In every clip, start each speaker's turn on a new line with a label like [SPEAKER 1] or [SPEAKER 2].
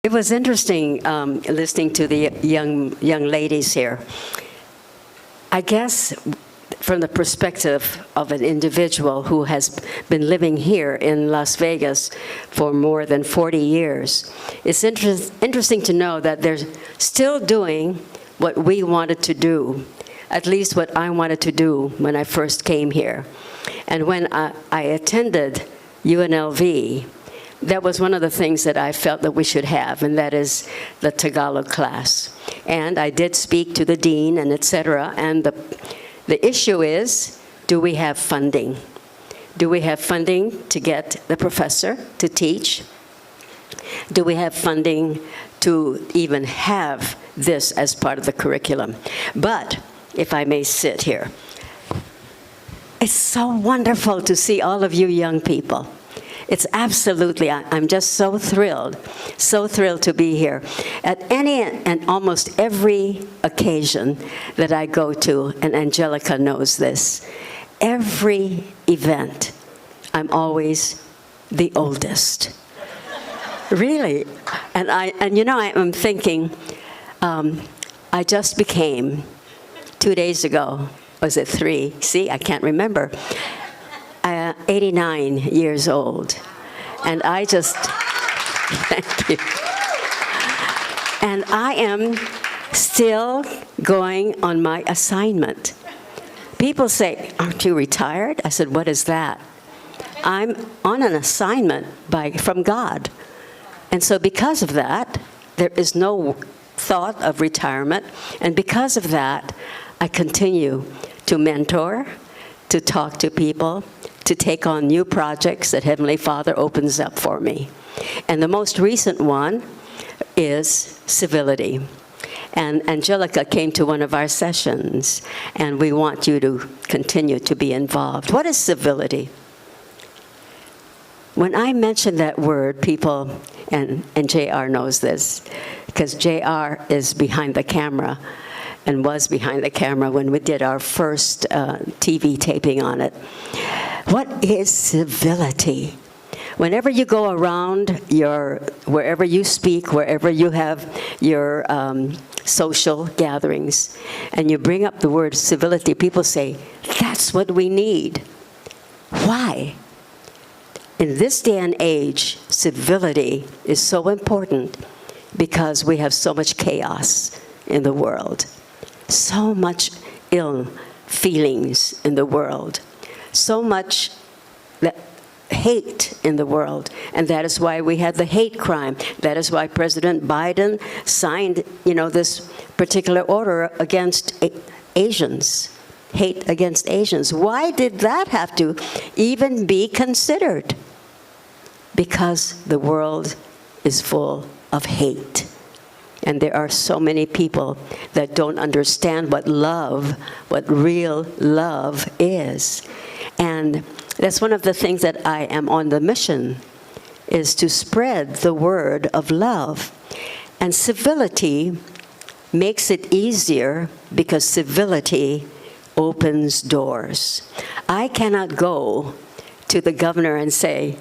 [SPEAKER 1] It was interesting listening to the young ladies here. I guess from the perspective of an individual who has been living here in Las Vegas for more than 40 years, it's interesting to know that they're still doing what we wanted to do, at least what I wanted to do when I first came here. And when I attended UNLV, that was one of the things that I felt that we should have, and that is the Tagalog class. And I did speak to the dean and et cetera, and the issue is, do we have funding? Do we have funding to get the professor to teach? Do we have funding to even have this as part of the curriculum? But, if I may sit here, it's so wonderful to see all of you young people. It's absolutely, I'm just so thrilled to be here. At any and almost every occasion that I go to, and Angelica knows this, every event, I'm always the oldest. Really. And you know, I'm thinking, I just became, 2 days ago, was it 3? See, I can't remember. 89 years old. And I just, thank you. And I am still going on my assignment. People say, aren't you retired? I said, what is that? I'm on an assignment from God. And so because of that, there is no thought of retirement. And because of that, I continue to mentor, to talk to people, to take on new projects that Heavenly Father opens up for me. And the most recent one is civility. And Angelica came to one of our sessions, and we want you to continue to be involved. What is civility? When I mention that word, people, and JR knows this, because JR is behind the camera, and was behind the camera when we did our first TV taping on it. What is civility? Whenever you go around wherever you speak, wherever you have your social gatherings, and you bring up the word civility, people say, that's what we need. Why? In this day and age, civility is so important because we have so much chaos in the world. So much ill feelings in the world, so much hate in the world, and that is why we had the hate crime. That is why President Biden signed, this particular order against Asians, hate against Asians. Why did that have to even be considered? Because the world is full of hate. And there are so many people that don't understand what real love is. And that's one of the things that I am on the mission, is to spread the word of love. And civility makes it easier because civility opens doors. I cannot go to the governor and say,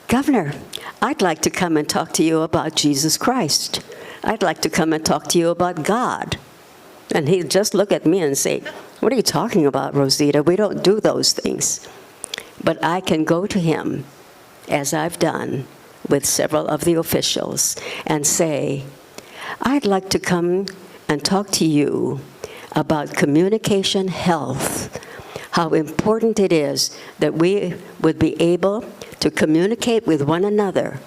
[SPEAKER 1] Governor, I'd like to come and talk to you about Jesus Christ. I'd like to come and talk to you about God. And he'd just look at me and say, what are you talking about, Rozita? We don't do those things. But I can go to him, as I've done with several of the officials, and say, I'd like to come and talk to you about communication health, how important it is that we would be able to communicate with one another.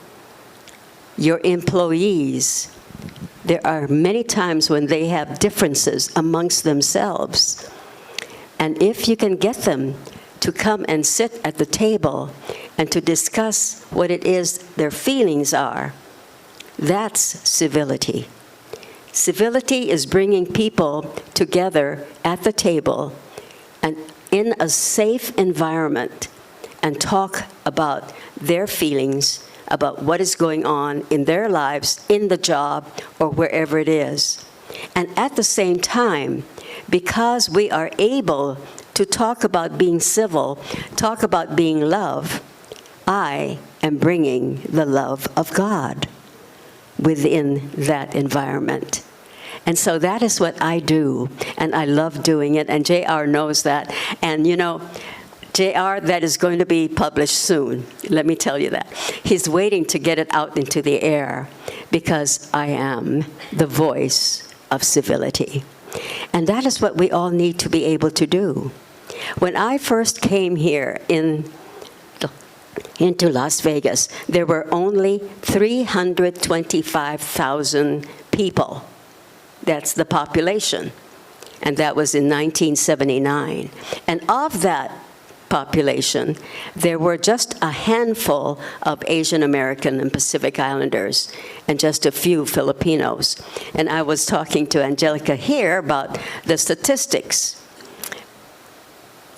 [SPEAKER 1] Your employees, there are many times when they have differences amongst themselves. And if you can get them to come and sit at the table and to discuss what it is their feelings are, that's civility. Civility is bringing people together at the table and in a safe environment and talk about their feelings, about what is going on in their lives, in the job, or wherever it is. And at the same time, because we are able to talk about being civil, talk about being love, I am bringing the love of God. within that environment. And so that is what I do, and I love doing it, and JR knows that. And you know, JR, that is going to be published soon, let me tell you that. He's waiting to get it out into the air because I am the voice of civility. And that is what we all need to be able to do. When I first came here into Las Vegas, there were only 325,000 people. That's the population. And that was in 1979. And of that population, there were just a handful of Asian American and Pacific Islanders, and just a few Filipinos. And I was talking to Angelica here about the statistics.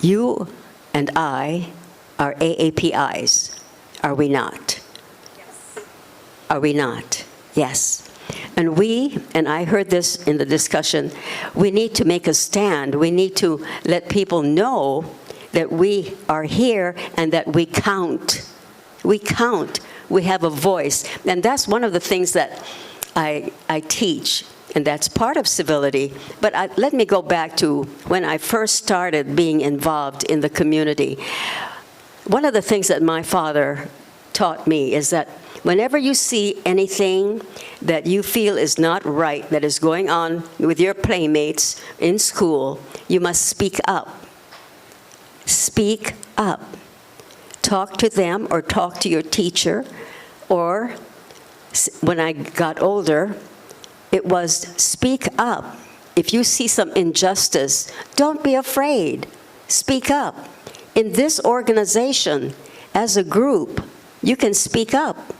[SPEAKER 1] You and I are AAPIs, are we not?
[SPEAKER 2] Yes.
[SPEAKER 1] Are we not? Yes. And we, and I heard this in the discussion, we need to make a stand. We need to let people know that we are here and that we count. We count. We have a voice. And that's one of the things that I teach, and that's part of civility. But let me go back to when I first started being involved in the community. One of the things that my father taught me is that whenever you see anything that you feel is not right, that is going on with your playmates in school, you must speak up. Speak up. Talk to them or talk to your teacher. Or when I got older, it was speak up. If you see some injustice, don't be afraid. Speak up. In this organization, as a group, you can speak up.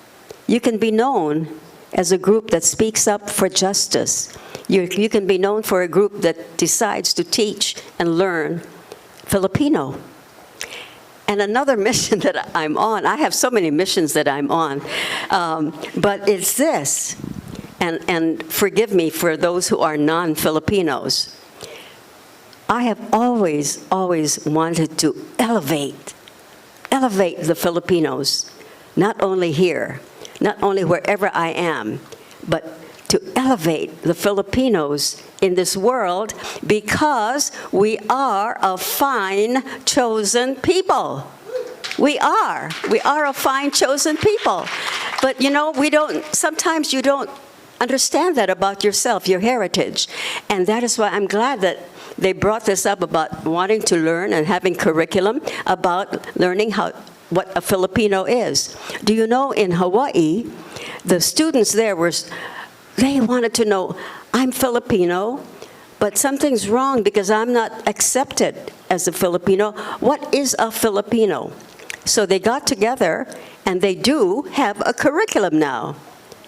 [SPEAKER 1] You can be known as a group that speaks up for justice. You can be known for a group that decides to teach and learn Filipino. And another mission that I'm on, I have so many missions that I'm on, but it's this, and forgive me for those who are non-Filipinos. I have always wanted to elevate the Filipinos, not only here, not only wherever I am, but to elevate the Filipinos in this world, because we are a fine, chosen people. We are a fine, chosen people. But you know, sometimes you don't understand that about yourself, your heritage. And that is why I'm glad that they brought this up about wanting to learn and having curriculum about learning what a Filipino is. Do you know, in Hawaii, the students there they wanted to know, I'm Filipino, but something's wrong because I'm not accepted as a Filipino. What is a Filipino? So they got together, and they do have a curriculum now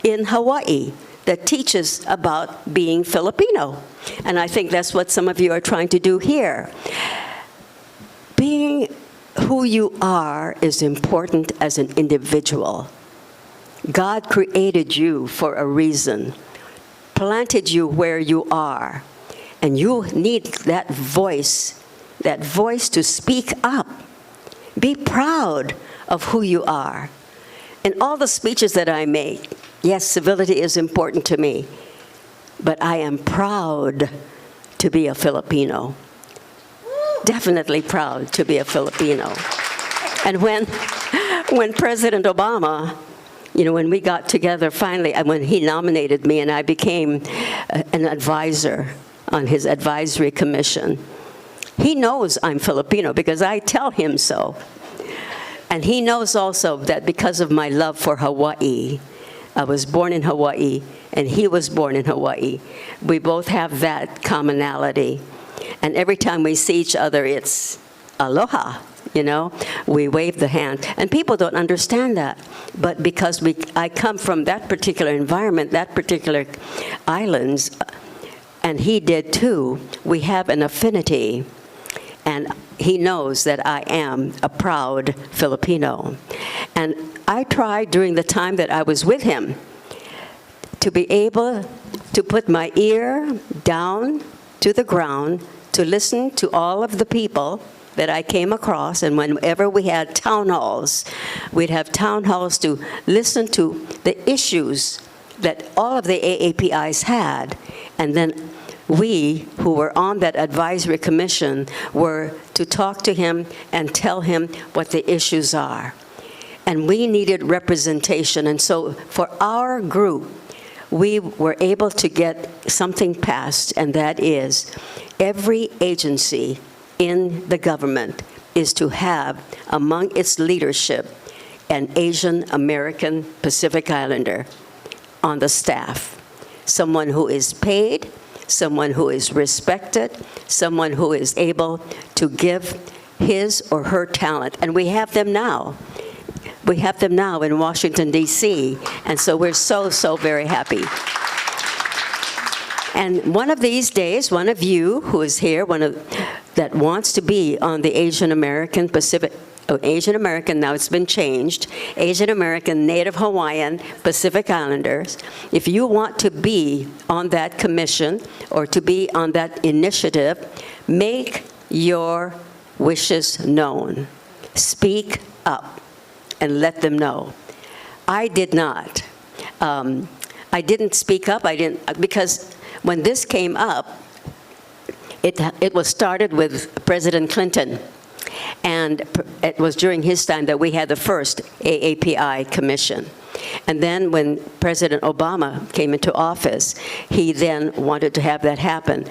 [SPEAKER 1] in Hawaii that teaches about being Filipino. And I think that's what some of you are trying to do here. Being who you are is important as an individual. God created you for a reason, planted you where you are, and you need that voice to speak up. Be proud of who you are. In all the speeches that I make, yes, civility is important to me, but I am proud to be a Filipino. Definitely proud to be a Filipino. And when President Obama, when we got together finally, when he nominated me and I became an advisor on his advisory commission, he knows I'm Filipino because I tell him so. And he knows also that because of my love for Hawaii, I was born in Hawaii and he was born in Hawaii. We both have that commonality. And every time we see each other, it's aloha. We wave the hand. And people don't understand that. But because I come from that particular environment, that particular islands, and he did too, we have an affinity. And he knows that I am a proud Filipino. And I tried during the time that I was with him to be able to put my ear down to the ground to listen to all of the people that I came across. And whenever we had town halls, we'd have town halls to listen to the issues that all of the AAPIs had. And then we, who were on that advisory commission, were to talk to him and tell him what the issues are. And we needed representation. And so for our group, we were able to get something passed, and that is every agency in the government is to have among its leadership an Asian American Pacific Islander on the staff. Someone who is paid, someone who is respected, someone who is able to give his or her talent. And we have them now. We have them now in Washington, D.C., and so we're so very happy. And one of these days, one of you who is here, that wants to be on the Asian American Pacific, Asian American, now it's been changed, Asian American Native Hawaiian Pacific Islanders, if you want to be on that commission or to be on that initiative, make your wishes known. Speak up and let them know. I did not. I didn't speak up, because when this came up, it was started with President Clinton. And it was during his time that we had the first AAPI commission. And then when President Obama came into office, he then wanted to have that happen.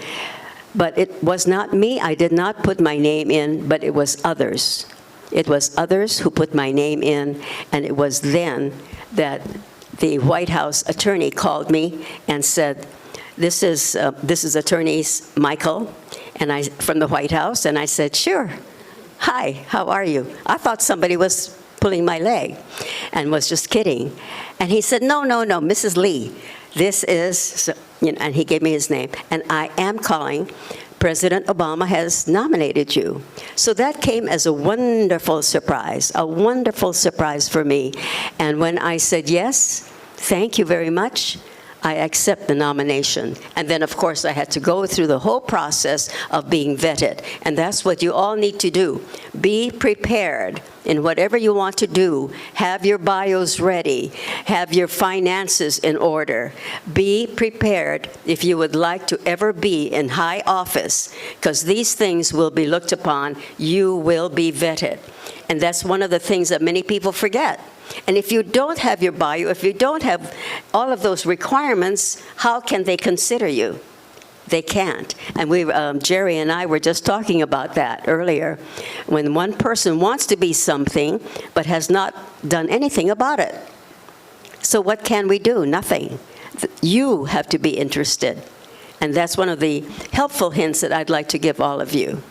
[SPEAKER 1] But it was not me. I did not put my name in, but it was others. It was others who put my name in, and it was then that the White House attorney called me and said, this is Attorney Michael and from the White House. And I said, sure. Hi, how are you? I thought somebody was pulling my leg and was just kidding. And he said, no, Mrs. Lee, this is, and he gave me his name. And I am calling. President Obama has nominated you. So that came as a wonderful surprise for me. And when I said, yes, thank you very much, I accept the nomination. And then, of course, I had to go through the whole process of being vetted. And that's what you all need to do. Be prepared in whatever you want to do. Have your bios ready. Have your finances in order. Be prepared if you would like to ever be in high office, because these things will be looked upon. You will be vetted. And that's one of the things that many people forget. And if you don't have your bio, if you don't have all of those requirements, how can they consider you? They can't. And Jerry and I were just talking about that earlier. When one person wants to be something, but has not done anything about it. So what can we do? Nothing. You have to be interested. And that's one of the helpful hints that I'd like to give all of you.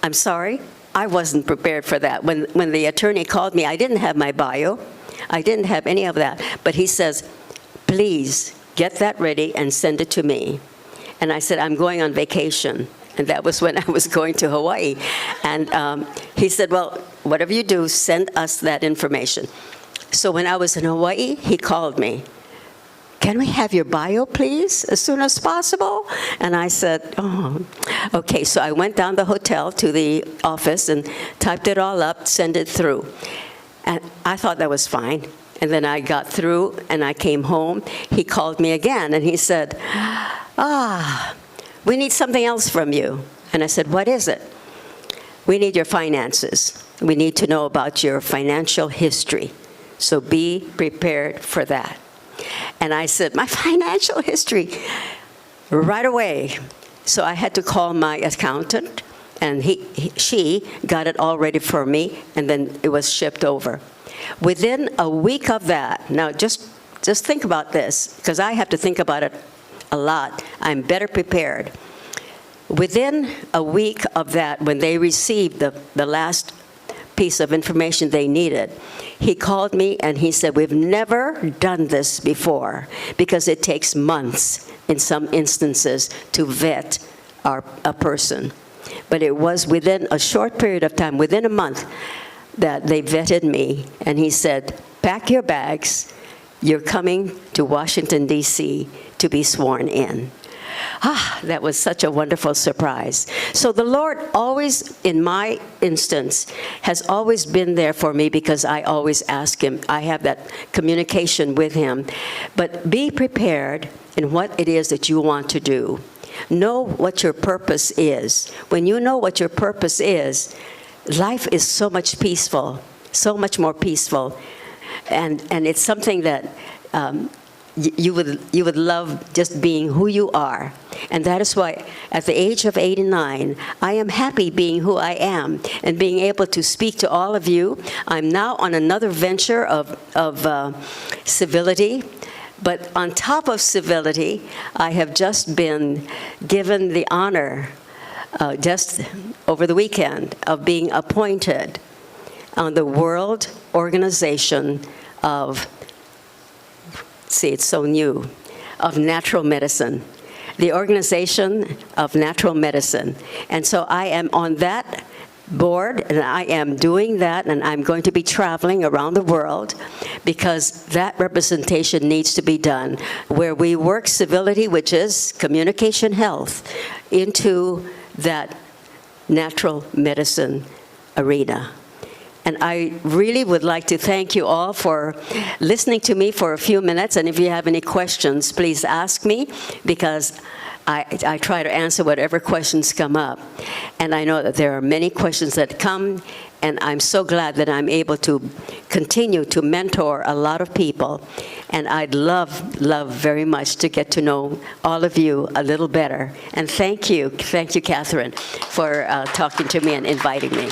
[SPEAKER 1] I'm sorry. I wasn't prepared for that. When the attorney called me, I didn't have my bio. I didn't have any of that. But he says, please get that ready and send it to me. And I said, I'm going on vacation. And that was when I was going to Hawaii. And he said, well, whatever you do, send us that information. So when I was in Hawaii, he called me. Can we have your bio, please, as soon as possible? And I said, oh, okay. So I went down the hotel to the office and typed it all up, sent it through. And I thought that was fine. And then I got through and I came home. He called me again and he said, we need something else from you. And I said, what is it? We need your finances. We need to know about your financial history. So be prepared for that. And I said, my financial history, right away. So I had to call my accountant, and she got it all ready for me, and then it was shipped over. Within a week of that, now just think about this, because I have to think about it a lot. I'm better prepared. Within a week of that, when they received the last piece of information they needed, he called me and he said, we've never done this before because it takes months in some instances to vet a person. But it was within a short period of time, within a month, that they vetted me. And he said, pack your bags. You're coming to Washington, D.C. to be sworn in. That was such a wonderful surprise. So the Lord always, in my instance, has always been there for me because I always ask him. I have that communication with him. But be prepared in what it is that you want to do. Know what your purpose is. When you know what your purpose is, life is so much peaceful, so much more peaceful. And it's something that you would love just being who you are. And that is why at the age of 89, I am happy being who I am and being able to speak to all of you. I'm now on another venture of civility. But on top of civility, I have just been given the honor just over the weekend of being appointed on the World Organization of, see, it's so new, of Natural Medicine, the Organization of Natural Medicine. And so I am on that board, and I am doing that, and I'm going to be traveling around the world because that representation needs to be done, where we work civility, which is communication health, into that natural medicine arena. And I really would like to thank you all for listening to me for a few minutes, and if you have any questions, please ask me, because I try to answer whatever questions come up. And I know that there are many questions that come, and I'm so glad that I'm able to continue to mentor a lot of people. And I'd love very much to get to know all of you a little better. And thank you, Catherine, for talking to me and inviting me.